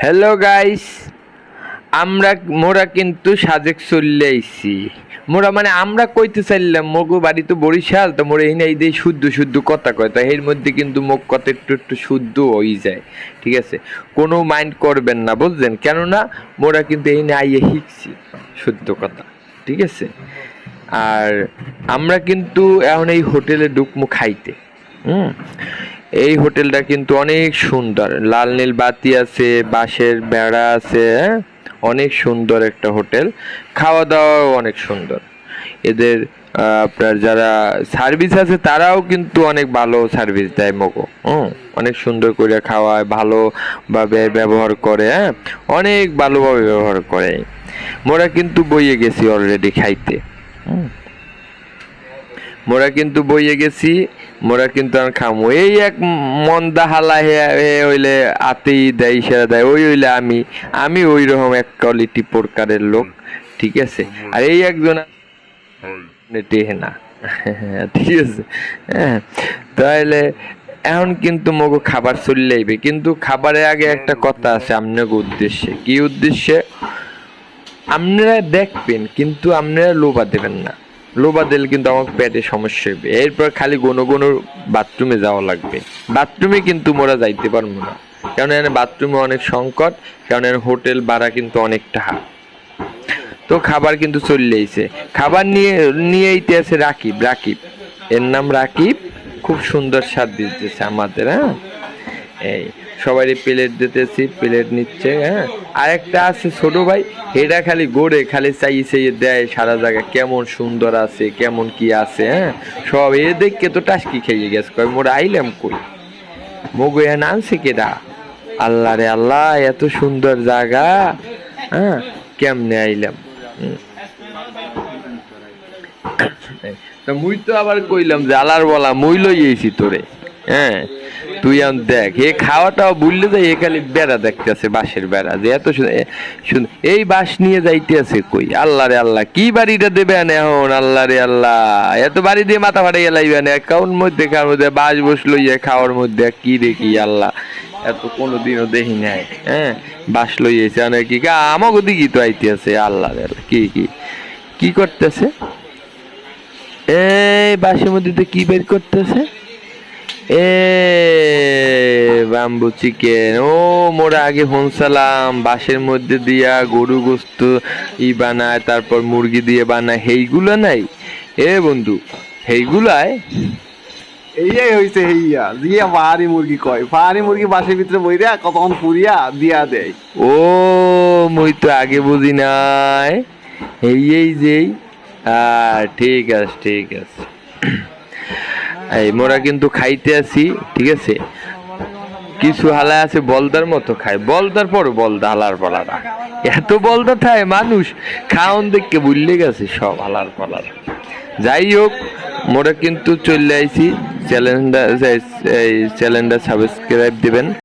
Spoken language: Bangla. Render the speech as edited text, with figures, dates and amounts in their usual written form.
হ্যালো গাইস, মোরা কিন্তু সাজেক চলে আইছি। মোরা মানে আমরা কইতে চাইলাম মগু বাড়ি তো বরিশাল, তো মোরা এই নাই দিয়ে শুদ্ধ শুদ্ধ কথা কয়, তো এর মধ্যে কিন্তু মুখ কথা একটু একটু শুদ্ধ হয়ে যায়, ঠিক আছে? কোনো মাইন্ড করবেন না, বুঝলেন? কেননা মোরা কিন্তু এই নিয়ে আইয়ে শিখছি শুদ্ধ কথা, ঠিক আছে? আর আমরা কিন্তু এখন এই হোটেলে ঢুকমু খাইতে। এই হোটেলটা কিন্তু অনেক সুন্দর, লাল নীল বাতি আছে, বাঁশের বেড়া আছে, হ্যাঁ, অনেক সুন্দর একটা হোটেল। খাওয়া দাওয়াও অনেক সুন্দর। এদের আপনার যারা সার্ভিস আছে তারাও কিন্তু অনেক ভালো সার্ভিস দেয় মগো। অনেক সুন্দর করে খাওয়ায়, ভালোভাবে ব্যবহার করে, হ্যাঁ, অনেক ভালোভাবে ব্যবহার করে। মোরা কিন্তু বইয়ে গেছি অলরেডি খাইতে। মোরা কিন্তু বইয়ে গেছি, মোরা কিন্তু আর খামো। এই এক মন্দা হালা হে হইলে আতেই দেয়, ইশারা দেয়, ওই হইলে আমি ওই রকম এক কোয়ালিটি প্রকারের লোক, ঠিক আছে? আর এই একজন টেহে না, ঠিক আছে? হ্যাঁ, তাহলে এখন কিন্তু মগো খাবার চলে আইবে, কিন্তু খাবারের আগে একটা কথা আছে আপনার উদ্দেশ্যে। কি উদ্দেশ্যে? আপনারা দেখবেন কিন্তু আপনারা লোভা দেবেন না। লোভা দিলে কিন্তু আমার পেটে সমস্যা হবে। এরপর খালি কোনো বাথরুমে যাওয়া লাগবে। বাথরুমে কিন্তু মোরা যাইতে পারবো না, কারণ এখানে বাথরুমে অনেক সংকট, কারণ এর হোটেল ভাড়া কিন্তু অনেক টাকা। তো খাবার কিন্তু চলে আইছে। খাবার নিয়ে এইতে আছে রাকিব। এর নাম রাকিব, খুব সুন্দর স্বাদ দিতেছে আমাদের। হ্যাঁ, এই সবাই প্লেট দিতেছি, প্লেট নিচ্ছে। হ্যাঁ, আরেকটা আছে ছোট ভাই, এটা খালি গোড়ে খালি চাইছে দেয় সারা জায়গা, কেমন সুন্দর আছে, কেমন কি আছে। হ্যাঁ, সব এ দেখে তো টাসকি খেয়ে গেছে, কয় মোরা আইলাম কই, মগু এ আনছে কেডা? আল্লাহ রে আল্লাহ, এত সুন্দর জায়গা, হ্যাঁ, কেমনে আইলাম? তা মুই তো আবার কইলাম যে আলার বলা মুই লইয়েছি তোরে। হ্যাঁ, তুই এখন দেখ, এ খাওয়াটাও বুঝলে যাই, এ খালি বেড়া দেখতেছে, বাঁশের বেড়া, যে এত সুন্দর এই বাঁশ নিয়ে যাইতে আছে কই? আল্লাহ রে আল্লাহ, কি বাড়িটা দেবে এখন? আল্লাহ রে আল্লাহ, এত বাড়ি দিয়ে মাথা ফাটাইয়া লাইবে না কাউন মধ্যে, খাওয়ার মধ্যে বাঁশ বসলো ইয়ে খাওয়ার মধ্যে, কি দেখি আল্লাহ, এত কোনোদিনও দেখি নাই। হ্যাঁ, বাঁশ লইয়েছে অনেক, কি আমাকে দিকে তো আইতে আছে। আল্লাহ রে আল্লাহ, কি করতেছে? এই বাঁশের মধ্যে তো কি বের করতেছে? এ বাম্বু চিকেন। ও, মোরা আগে শুনছিলাম বাঁশের মধ্যে দিয়া গরু গোস্ত বানায়, তারপর মুরগি দিয়ে বানায়, সেইগুলো নাই এ বন্ধু, সেইগুলায় এইয়াই হইছে হেইয়া দিয়া পাহাড়ি মুরগি কয়। পাহাড়ি মুরগি বাসের ভিতরে বইরা কতক্ষণ পুরিয়া দিয়া দেয়। ও, মুই তো আগে বুঝি নাই। এই যেই ঠিক আছে। এই মোরা কিন্তু খাইতে আসি, ঠিক আছে? কিছু হালা আছে বলদার মতো খায়, বলদার পর বলদা, হালার পালারা এত বলদা থায়, মানুষ খাওন দেখকে বুঝলে গেছে সব হালার পালার। যাই হোক, মোরা কিন্তু চলে আইছি। চ্যানেলটা সাবস্ক্রাইব দিবেন।